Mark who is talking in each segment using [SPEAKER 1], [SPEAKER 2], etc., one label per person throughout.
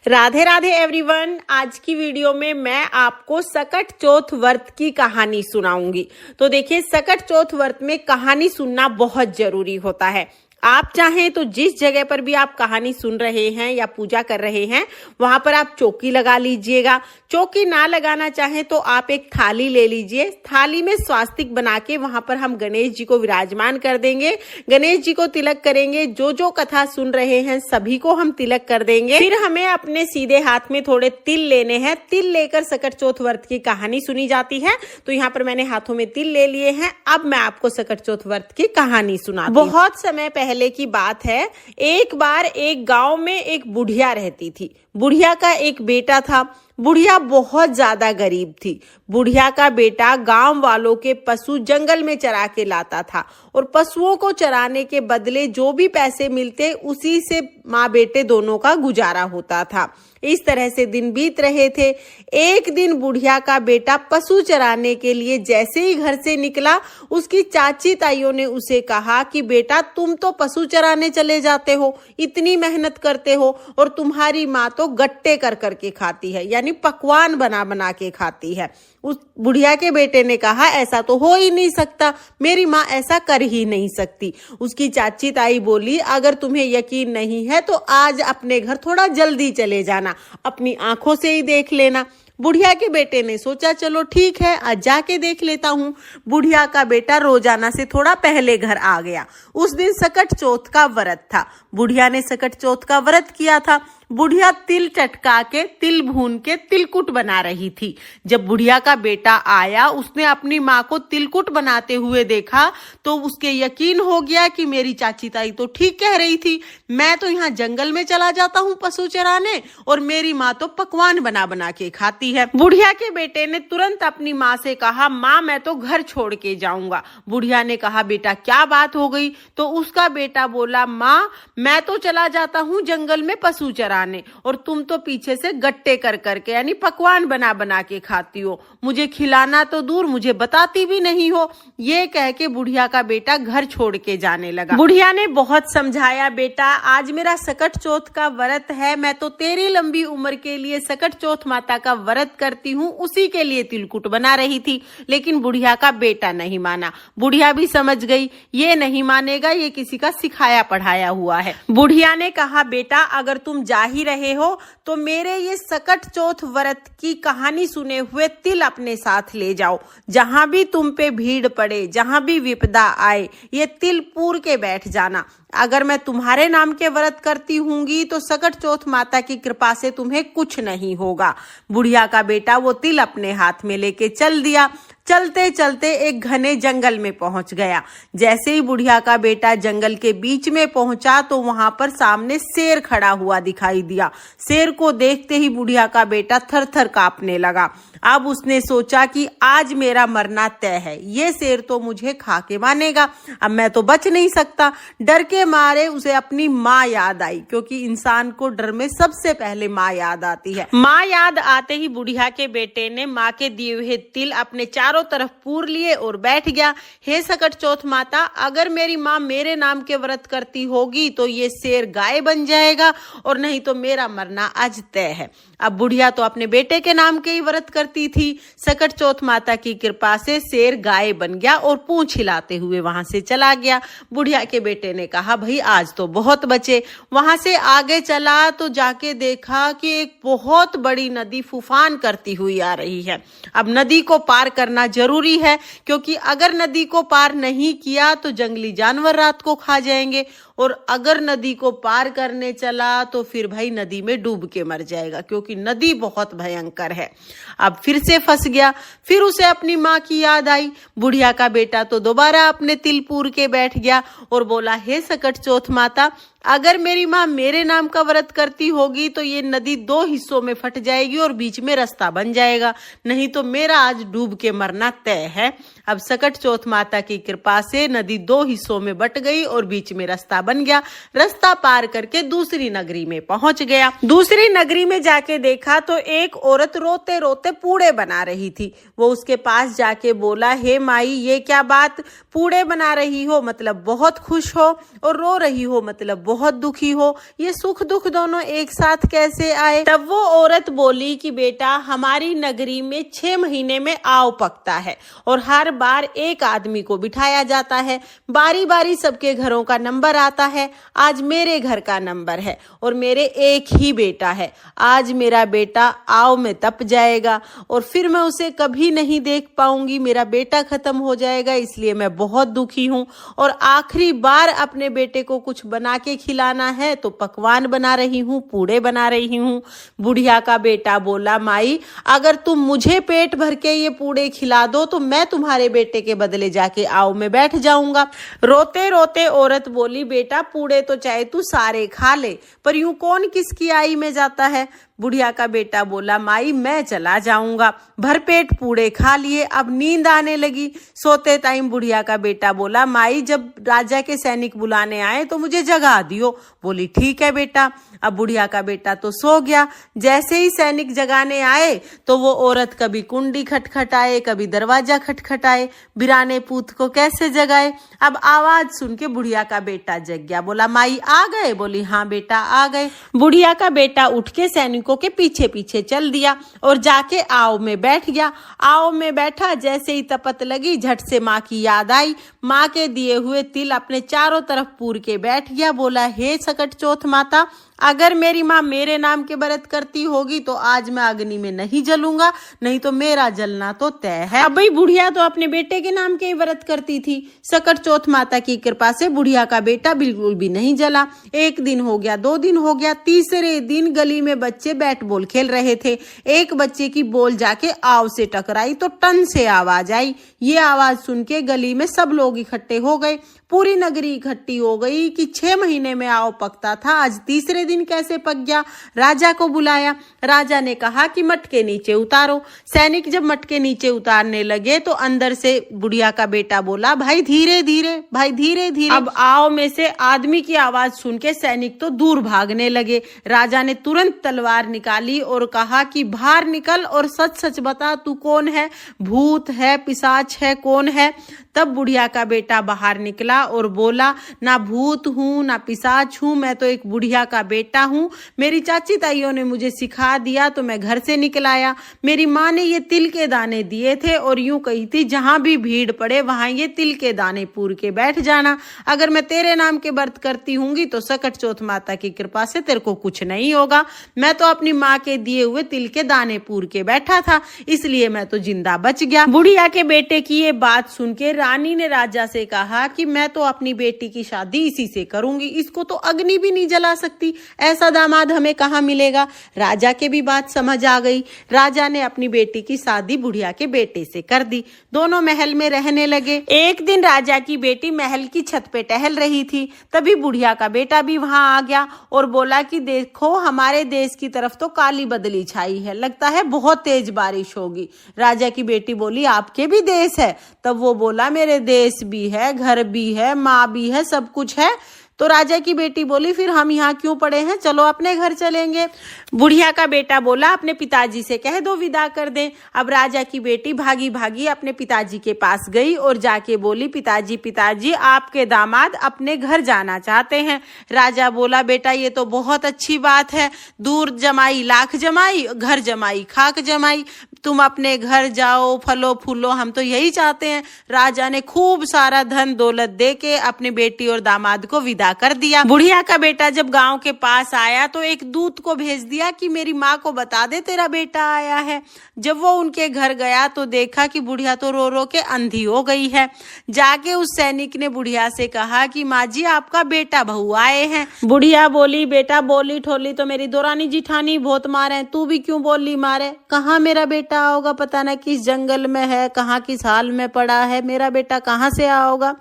[SPEAKER 1] Radhe Radhe everyone. आज की video में मैं आपको सकट चौथ व्रत की कहानी सुनाऊंगी। तो देखिए, सकट चौथ व्रत में कहानी सुनना बहुत जरूरी होता है। आप चाहें तो जिस जगह पर भी आप कहानी सुन रहे हैं या पूजा कर रहे हैं वहां पर आप चौकी लगा लीजिएगा। चौकी ना लगाना चाहें तो आप एक थाली ले लीजिए। थाली में स्वास्तिक बना के वहां पर हम गणेश जी को विराजमान कर देंगे। गणेश जी को तिलक करेंगे। जो जो कथा सुन रहे हैं सभी को हम तिलक कर देंगे। फिर हमें अपने सीधे हाथ में थोड़े तिल लेने हैं। तिल लेकर सकट चौथ व्रत की कहानी सुनी जाती है। तो यहाँ पर मैंने हाथों में तिल ले लिए हैं। अब मैं आपको सकट चौथ व्रत की कहानी सुनाती हूँ। बहुत समय पहले की बात है। एक बार एक गांव में एक बुढ़िया रहती थी। बुढ़िया का एक बेटा था। बुढ़िया बहुत ज्यादा गरीब थी। बुढ़िया का बेटा गांव वालों के पशु जंगल में चरा के लाता था और पशुओं को चराने के बदले जो भी पैसे मिलते उसी से माँ बेटे दोनों का गुजारा होता था। इस तरह से दिन बीत रहे थे। एक दिन बुढ़िया का बेटा पशु चराने के लिए जैसे ही घर से निकला, उसकी चाची ताइयों ने उसे कहा कि बेटा, तुम तो पशु चराने चले जाते हो, इतनी मेहनत करते हो और तुम्हारी माँ तो गट्टे कर करके खाती है, यानी पकवान बना बना के खाती है। उस बुढ़िया के बेटे ने कहा, ऐसा तो हो ही नहीं सकता, मेरी माँ ऐसा कर ही नहीं सकती। उसकी चाची ताई बोली, अगर तुम्हें यकीन नहीं है तो आज अपने घर थोड़ा जल्दी चले जाना, अपनी आंखों से ही देख लेना। बुढ़िया के बेटे ने सोचा, चलो ठीक है, आज जाके देख लेता हूँ। बुढ़िया का बेटा रोजाना से थोड़ा पहले घर आ गया। उस दिन सकट चौथ का व्रत था। बुढ़िया ने सकट चौथ का व्रत किया था। बुढ़िया तिल टटका के, तिल भून के तिलकुट बना रही थी। जब बुढ़िया का बेटा आया, उसने अपनी माँ को तिलकुट बनाते हुए देखा तो उसके यकीन हो गया कि मेरी चाची ताई तो ठीक कह रही थी। मैं तो यहाँ जंगल में चला जाता हूँ पशु चराने और मेरी माँ तो पकवान बना बना के खाती है। बुढ़िया के बेटे ने तुरंत अपनी माँ से कहा, माँ मैं तो घर छोड़ के जाऊंगा। बुढ़िया ने कहा, बेटा क्या बात हो गई? तो उसका बेटा बोला, माँ मैं तो चला जाता हूँ जंगल में पशु चराने और तुम तो पीछे से गट्टे कर करके यानी पकवान बना बना के खाती हो। मुझे खिलाना तो दूर, मुझे बताती भी नहीं हो। ये कह के बुढ़िया का बेटा घर छोड़ के जाने लगा। बुढ़िया ने बहुत समझाया, बेटा आज मेरा सकट चौथ का व्रत है, मैं तो तेरी लंबी उम्र के लिए सकट चौथ माता का व्रत करती हूँ, उसी के लिए तिलकुट बना रही थी। लेकिन बुढ़िया का बेटा नहीं माना। बुढ़िया भी समझ गई ये नहीं मानेगा, ये किसी का सिखाया पढ़ाया हुआ है। बुढ़िया ने कहा, बेटा अगर तुम जा ही रहे हो तो मेरे ये सकट चौथ व्रत की कहानी सुने हुए तिल अपने साथ ले जाओ। जहां भी तुम पे भीड़ पड़े, जहां भी विपदा आए, ये तिल पूर के बैठ जाना। अगर मैं तुम्हारे नाम के व्रत करती हूँगी तो सकट चौथ माता की कृपा से तुम्हें कुछ नहीं होगा। बुढ़िया का बेटा वो तिल अपने हाथ में लेके चल दिया। चलते चलते एक घने जंगल में पहुंच गया। जैसे ही बुढ़िया का बेटा जंगल के बीच में पहुंचा तो वहां पर सामने शेर खड़ा हुआ दिखाई दिया। शेर को देखते ही बुढ़िया का बेटा थर थर कांपने लगा। अब उसने सोचा कि आज मेरा मरना तय है, ये शेर तो मुझे खा के मानेगा, अब मैं तो बच नहीं सकता। डर के मारे उसे अपनी माँ याद आई, क्योंकि इंसान को डर में सबसे पहले माँ याद आती है। माँ याद आते ही बुढ़िया के बेटे ने माँ के दिए हुए तिल अपने चारों तरफ पूर लिए और बैठ गया। हे सकट चौथ माता, अगर मेरी माँ मेरे नाम के व्रत करती होगी तो ये शेर गाय बन जाएगा और नहीं तो मेरा मरना आज तय है। अब बुढ़िया तो अपने बेटे के नाम के ही व्रत करती थी। सकट चौथ माता की कृपा से शेर गाय बन गया और पूंछ हिलाते हुए वहां से चला गया। बुढ़िया के बेटे ने कहा, भाई आज तो बहुत बचे। वहां से आगे चला तो जाके देखा कि एक बहुत बड़ी नदी फूफान करती हुई आ रही है। अब नदी को पार करना जरूरी है, क्योंकि अगर नदी को पार नहीं किया तो जंगली जानवर रात को खा जाएंगे और अगर नदी को पार करने चला तो फिर भाई नदी में डूब के मर जाएगा, क्योंकि नदी बहुत भयंकर है। अब फिर से फंस गया। फिर उसे अपनी माँ की याद आई। बुढ़िया का बेटा तो दोबारा अपने तिल पूर के बैठ गया और बोला, हे सकट चौथ माता, अगर मेरी माँ मेरे नाम का व्रत करती होगी तो ये नदी 2 हिस्सों में फट जाएगी और बीच में रास्ता बन जाएगा, नहीं तो मेरा आज डूब के मरना तय है। अब सकट चौथ माता की कृपा से नदी 2 हिस्सों में बट गई और बीच में रास्ता बन गया। रास्ता पार करके दूसरी नगरी में पहुंच गया। दूसरी नगरी में जाके देखा तो एक औरत रोते रोते पूड़े बना रही थी। वो उसके पास जाके बोला, हे माई, ये क्या बात, पूड़े बना रही हो मतलब बहुत खुश हो, और रो रही हो मतलब बहुत दुखी हो, ये सुख दुख दोनों एक साथ कैसे आए? तब वो औरत बोली कि बेटा, हमारी नगरी में 6 महीने में आव पकता है और हर बार एक आदमी को बिठाया जाता है, बारी बारी सबके घरों का नंबर आता है। आज मेरे घर का नंबर है और मेरे एक ही बेटा है। आज मेरा बेटा आव में तप जाएगा और फिर मैं उसे कभी नहीं देख पाऊंगी। मेरा बेटा खत्म हो जाएगा, इसलिए मैं बहुत दुखी हूँ और आखिरी बार अपने बेटे को कुछ बना के खिलाना है तो पकवान बना रही हूँ, पूड़े बना रही हूँ। बुढ़िया का बेटा बोला, माई, अगर तुम मुझे पेट भर के ये पूड़े खिला दो तो मैं तुम्हारे बेटे के बदले जाके आव में बैठ जाऊंगा। रोते रोते औरत बोली, बेटा, पूड़े तो चाहे तू सारे खा ले, पर यूं कौन किसकी आई में जाता है? बुढ़िया का बेटा बोला, माई, मैं चला जाऊंगा। भरपेट पूड़े खा लिए, अब नींद आने लगी। सोते टाइम बुढ़िया का बेटा बोला, माई, जब राजा के सैनिक बुलाने आए तो मुझे जगा दियो। बोली, ठीक है बेटा। अब बुढ़िया का बेटा तो सो गया। जैसे ही सैनिक जगाने आए तो वो औरत कभी कुंडी खटखटाए, कभी दरवाजा खटखटाए। बिराने पूत को कैसे जगाए? अब आवाज सुन के बुढ़िया का बेटा जग गया। बोला, माई आ गए? बोली, हाँ बेटा आ गए। बुढ़िया का बेटा उठ के सैनिकों के पीछे पीछे चल दिया और जाके आव में बैठ गया। आव में बैठा, जैसे ही तपत लगी, झट से माँ की याद आई। माँ के दिए हुए तिल अपने चारों तरफ पूर के बैठ गया। बोला, हे सकट चौथ माता, अगर मेरी माँ मेरे नाम के व्रत करती होगी तो आज मैं अग्नि में नहीं जलूंगा, नहीं तो मेरा जलना तो तय है। अब भाई बुढ़िया तो अपने बेटे के नाम के ही व्रत करती थी। सकट चौथ माता की कृपा से बुढ़िया का बेटा बिल्कुल भी नहीं जला। 1 दिन हो गया, 2 दिन हो गया, तीसरे दिन गली में बच्चे बैट बॉल खेल रहे थे। एक बच्चे की बॉल जाके आव से टकराई तो टन से आवाज आई। ये आवाज सुन के गली में सब लोग इकट्ठे हो गए। पूरी नगरी इकट्ठी हो गई कि 6 महीने में आव पकता था, आज तीसरे दिन कैसे पक गया? राजा को बुलाया। राजा ने कहा कि मटके नीचे उतारो। सैनिक जब मटके नीचे उतारने लगे तो अंदर से बुढ़िया का बेटा बोला, भाई धीरे धीरे, भाई धीरे धीरे। अब आव में से आदमी की आवाज सुन के सैनिक तो दूर भागने लगे। राजा ने तुरंत तलवार निकाली और कहा कि बाहर निकल और सच सच बता, तू कौन है? भूत है, पिशाच है, कौन है? तब बुढ़िया का बेटा बाहर निकला और बोला, ना भूत हूँ ना पिशाच हूँ, मैं तो एक बुढ़िया का बेटा हूँ। मेरी चाची ताइयों ने मुझे सिखा दिया तो मैं घर से निकल आया। मेरी माँ ने ये तिल के दाने दिए थे और यूं कही थी, जहां भी भीड़ पड़े वहां ये तिल के दाने पूर के बैठ जाना। अगर मैं तेरे नाम के व्रत करती हूँगी तो सकट चौथ माता की कृपा से तेरे को कुछ नहीं होगा। मैं तो अपनी माँ के दिए हुए तिल के दाने पूर के बैठा था, इसलिए मैं तो जिंदा बच गया। बुढ़िया के बेटे की ये बात सुन के रानी ने राजा से कहा कि मैं तो अपनी बेटी की शादी इसी से करूंगी, इसको तो अग्नि भी नहीं जला सकती, ऐसा दामाद हमें कहाँ मिलेगा। राजा के भी बात समझ आ गई। राजा ने अपनी बेटी की शादी बुढ़िया के बेटे से कर दी। दोनों महल में रहने लगे। एक दिन राजा की बेटी महल की छत पे टहल रही थी, तभी बुढ़िया का बेटा भी वहां आ गया और बोला कि देखो, हमारे देश की तरफ तो काली बदली छाई है, लगता है बहुत तेज बारिश होगी। राजा की बेटी बोली, आपके भी देश है? तब वो बोला, मेरे देश भी है, घर भी है, माँ भी है, सब कुछ है। तो राजा की बेटी बोली, फिर हम यहाँ क्यों पड़े हैं, चलो अपने घर चलेंगे। बुढ़िया का बेटा बोला, अपने पिताजी से कह दो विदा कर दें। अब राजा की बेटी भागी भागी अपने पिताजी के पास गई और जाके बोली, पिताजी पिताजी, आपके दामाद अपने घर जाना चाहते हैं। राजा बोला, बेटा ये तो बहुत अच्छी बात है, दूर जमाई लाख जमाई, घर जमाई खाक जमाई, तुम अपने घर जाओ, फलो फूलो, हम तो यही चाहते हैं। राजा ने खूब सारा धन दौलत दे के अपनी बेटी और दामाद को विदा कर दिया। बुढ़िया का बेटा जब गांव के पास आया तो एक दूत को भेज दिया कि मेरी माँ को बता दे तेरा बेटा आया है। जब वो उनके घर गया तो देखा कि बुढ़िया तो रो रो के अंधी हो गई है। जाके उस सैनिक ने बुढ़िया से कहा कि माँ जी, आपका बेटा बहू आए हैं। बुढ़िया बोली, बेटा बोली ठोली तो मेरी दोरानी जिठानी बहुत मारे, तू भी क्यों बोली मारे? कहाँ मेरा बेटा? बेटा आओगा, पता ना किस जंगल में है, कहाँ किस हाल में पड़ा है, मेरा बेटा कहाँ से आओगा।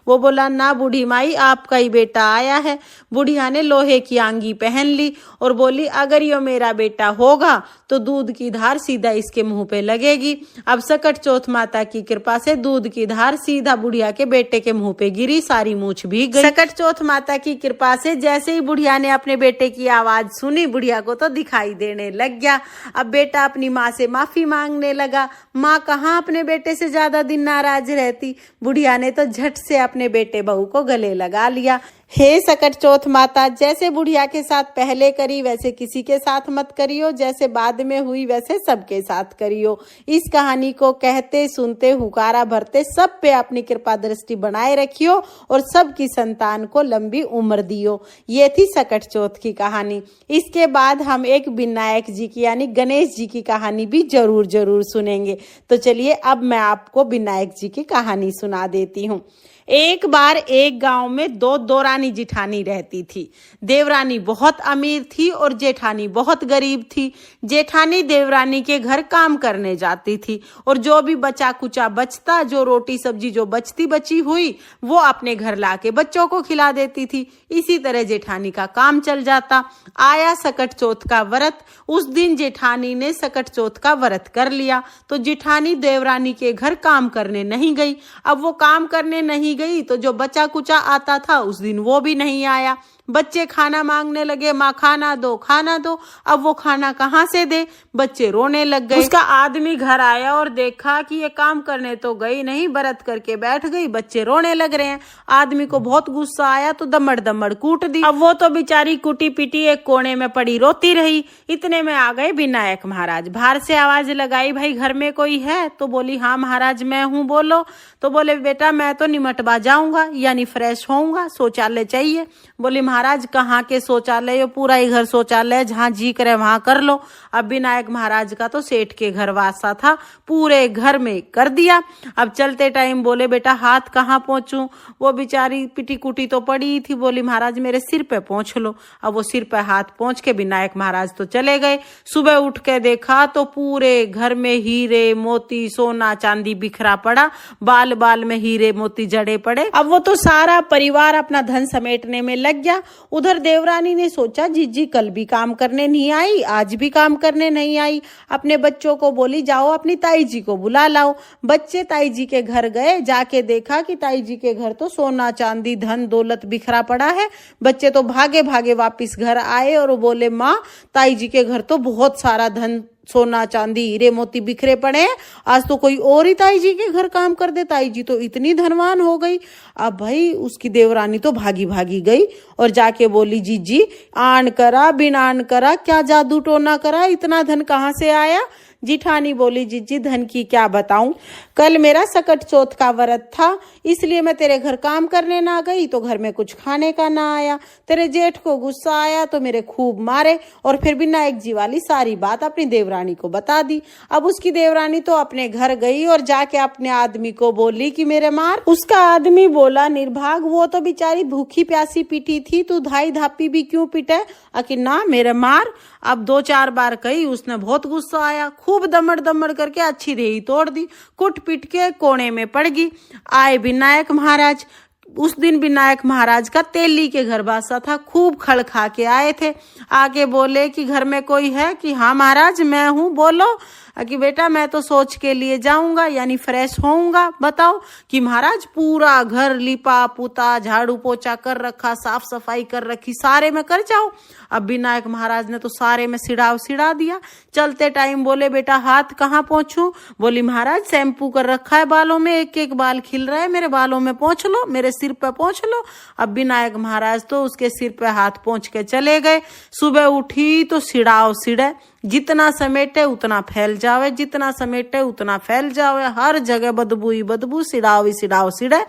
[SPEAKER 1] वो बोला, ना बूढ़ी माई, आपका ही बेटा आया है। बुढ़िया ने लोहे की आंगी पहन ली और बोली, अगर ये मेरा बेटा होगा तो दूध की धार सीधा इसके मुंह पे लगेगी। अब सकट चौथ माता की कृपा से दूध की धार सीधा बुढ़िया के बेटे के मुंह पे गिरी, सारी मूछ भीग गई। सकट चौथ माता की कृपा से जैसे ही बुढ़िया ने अपने बेटे की आवाज सुनी, बुढ़िया को तो दिखाई देने लग गया। अब बेटा अपनी माँ से माफी मांगने लगा। माँ कहाँ अपने बेटे से ज्यादा दिन नाराज रहती। बुढ़िया ने तो झट से अपने बेटे बहू को गले लगा लिया। हे सकट चौथ माता, जैसे बुढ़िया के साथ पहले करी वैसे किसी के साथ मत करियो, जैसे बाद में हुई वैसे सबके साथ करियो। इस कहानी को कहते सुनते हुकारा भरते सब पे अपनी कृपा दृष्टि बनाए रखियो और सबकी संतान को लंबी उम्र दियो। ये थी सकट चौथ की कहानी। इसके बाद हम एक विनायक जी की यानी गणेश जी की कहानी भी जरूर सुनेंगे। तो चलिए अब मैं आपको विनायक जी की कहानी सुना देती हूँ। एक बार एक गांव में दो देवरानी जिठानी रहती थी। देवरानी बहुत अमीर थी और जेठानी बहुत गरीब थी। जेठानी देवरानी के घर काम करने जाती थी और जो भी बचा कुचा बचता, जो रोटी सब्जी जो बचती बची हुई, वो अपने घर लाके बच्चों को खिला देती थी। इसी तरह जेठानी का काम चल जाता। आया सकट चौथ का व्रत। उस दिन जेठानी ने सकट चौथ का व्रत कर लिया तो जेठानी देवरानी के घर काम करने नहीं गई। अब वो काम करने नहीं गई तो जो बचा कुचा आता था उस दिन वो भी नहीं आया। बच्चे खाना मांगने लगे, माँ खाना दो खाना दो। अब वो खाना कहाँ से दे, बच्चे रोने लग गए। उसका आदमी घर आया और देखा कि ये काम करने तो गई नहीं, व्रत करके बैठ गई, बच्चे रोने लग रहे हैं। आदमी को बहुत गुस्सा आया तो दमड़ दमड़ कूट दी। अब वो तो बेचारी कुटी पिटी एक कोने में पड़ी रोती रही। इतने में आ गए विनायक महाराज। बाहर से आवाज लगाई, भाई घर में कोई है? तो बोली, हाँ महाराज मैं हूँ, बोलो। तो बोले, बेटा मैं तो निमटवा जाऊंगा यानी फ्रेश होऊंगा, शौचालय चाहिए। बोली, महाराज कहाँ के शौचालय, ये पूरा ही घर शौचालय, जहाँ जी करे वहां कर लो। अब विनायक महाराज का तो सेठ के घर वासा था, पूरे घर में कर दिया। अब चलते टाइम बोले, बेटा हाथ कहाँ पहुंचूं? वो बेचारी पिटी कुटी तो पड़ी थी। बोली, महाराज मेरे सिर पे पहुंच लो। अब वो सिर पे हाथ पहुंच के विनायक महाराज तो चले गए। सुबह उठ के देखा तो पूरे घर में हीरे मोती सोना चांदी बिखरा पड़ा, बाल बाल में हीरे मोती जड़े पड़े। अब वो तो सारा परिवार अपना धन समेटने में लग गया। उधर देवरानी ने सोचा, जीजी कल भी काम करने नहीं आई, आज भी काम करने नहीं आई। अपने बच्चों को बोली, जाओ अपनी ताई जी को बुला लाओ। बच्चे ताई जी के घर गए। जाके देखा कि ताई जी के घर तो सोना चांदी धन दौलत बिखरा पड़ा है। बच्चे तो भागे भागे वापिस घर आए और बोले, माँ ताई जी के घर तो बहुत सारा धन सोना चांदी हीरे मोती बिखरे पड़े हैं, आज तो कोई और ही ताई जी के घर काम कर दे, ताई जी तो इतनी धनवान हो गई। अब भाई उसकी देवरानी तो भागी भागी गई और जाके बोली, जीजी आन करा बिन आन करा, क्या जादू टोना करा, इतना धन कहाँ से आया? जिठानी बोली, जीजी धन की क्या बताऊं, कल मेरा सकट चौथ का व्रत था इसलिए मैं तेरे घर काम करने ना गई तो घर में कुछ खाने का ना आया। तेरे जेठ को गुस्सा आया तो मेरे खूब मारे और फिर विनायक जी वाली सारी बात अपनी देवरानी को बता दी। अब उसकी देवरानी तो अपने घर गई और जाके अपने आदमी को बोली कि मेरे मार। उसका आदमी बोला, निर्भाग वो तो बेचारी भूखी प्यासी पिटी थी, तू धाई धापी भी क्यों पिटे? कि ना मेरे मार। अब 2-4 बार कही, उसने बहुत गुस्सा आया, खूब दमड़ दमड़ करके अच्छी रेही तोड़ दी, कुट पिट के कोने में पड़ गई। आए विनायक महाराज। उस दिन विनायक महाराज का तेली के घर बासा था, खूब खड़ खा के आए थे। आके बोले कि घर में कोई है? कि हाँ महाराज मैं हूँ, बोलो। कि बेटा मैं तो सोच के लिए जाऊंगा यानी फ्रेश होऊंगा। बताओ। कि महाराज पूरा घर लिपा पुता झाड़ू पोछा कर रखा, साफ सफाई कर रखी, सारे में कर जाओ। अब विनायक महाराज ने तो सारे में सिड़ा दिया। चलते टाइम बोले, बेटा हाथ कहाँ पहुंचूं? बोली, महाराज शैम्पू कर रखा है बालों में, एक एक बाल खिल रहा है, मेरे बालों में पहुंच लो, मेरे सिर पे पहुंच लो। अब विनायक महाराज तो उसके सिर पे हाथ पहुंच के चले गए। सुबह उठी तो सिड़े, जितना समेटे उतना फैल जावे, जितना समेटे उतना फैल जावे, हर जगह बदबू ही बदबू, सिड़े।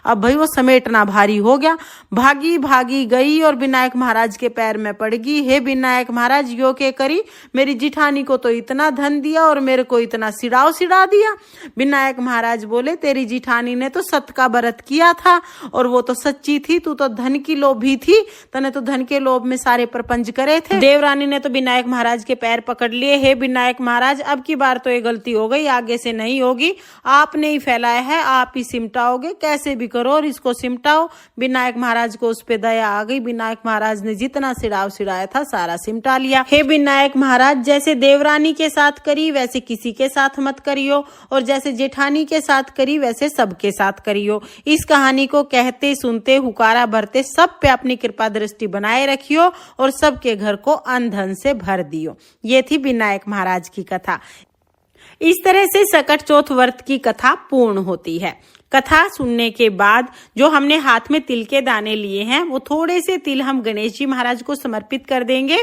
[SPEAKER 1] अब भाई वो समेटना भारी हो गया। भागी भागी गई और विनायक महाराज के पैर में पड़ गई। हे विनायक महाराज यो के करी, मेरी जिठानी को तो इतना धन दिया और मेरे को इतना सिड़ा दिया। विनायक महाराज बोले, तेरी जिठानी ने तो सत का व्रत किया था और वो तो सच्ची थी, तू तो धन की लोभी थी, तने तो धन के लोभ में सारे प्रपंच करे थे। देवरानी ने तो विनायक महाराज के पैर पैर पकड़ लिए, हे विनायक महाराज अब की बार तो ये गलती हो गई, आगे से नहीं होगी, आपने ही फैलाया है, आप ही सिमटाओगे, कैसे भी करो और इसको सिमटाओ। विनायक महाराज को उस पे दया आ गई, विनायक महाराज ने जितना सिराव सिराया था सारा सिमटा लिया। हे विनायक महाराज जैसे देवरानी के साथ करी वैसे किसी के साथ मत करियो, और जैसे जेठानी के साथ करी वैसे सबके साथ करियो। इस कहानी को कहते सुनते हुकारा भरते सब पे अपनी कृपा दृष्टि बनाए रखियो और सबके घर को अन्न धन से भर दियो। ये थी विनायक महाराज की कथा। इस तरह से सकट चौथ व्रत की कथा पूर्ण होती है। कथा सुनने के बाद जो हमने हाथ में तिल के दाने लिए हैं वो थोड़े से तिल हम गणेश जी महाराज को समर्पित कर देंगे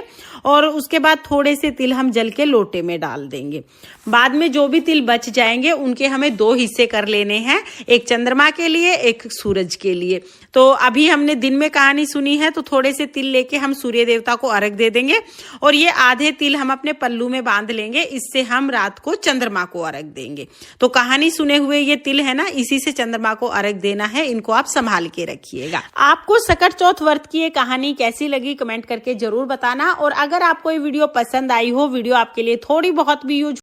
[SPEAKER 1] और उसके बाद थोड़े से तिल हम जल के लोटे में डाल देंगे। बाद में जो भी तिल बच जाएंगे उनके हमें 2 हिस्से कर लेने हैं, एक चंद्रमा के लिए एक सूरज के लिए। तो अभी हमने दिन में कहानी सुनी है तो थोड़े से तिल लेके हम सूर्य देवता को अर्घ दे देंगे और ये आधे तिल हम अपने पल्लू में बांध लेंगे, इससे हम रात को चंद्रमा को अर्घ देंगे। तो कहानी सुने हुए ये तिल है ना, इसी से चंद्रमा को अर्घ देना है, इनको आप संभाल के रखिएगा। आपको सकट चौथ व्रत की ये कहानी कैसी लगी कमेंट करके जरूर बताना, और अगर आपको ये वीडियो पसंद आई हो, वीडियो आपके लिए थोड़ी बहुत भी यूज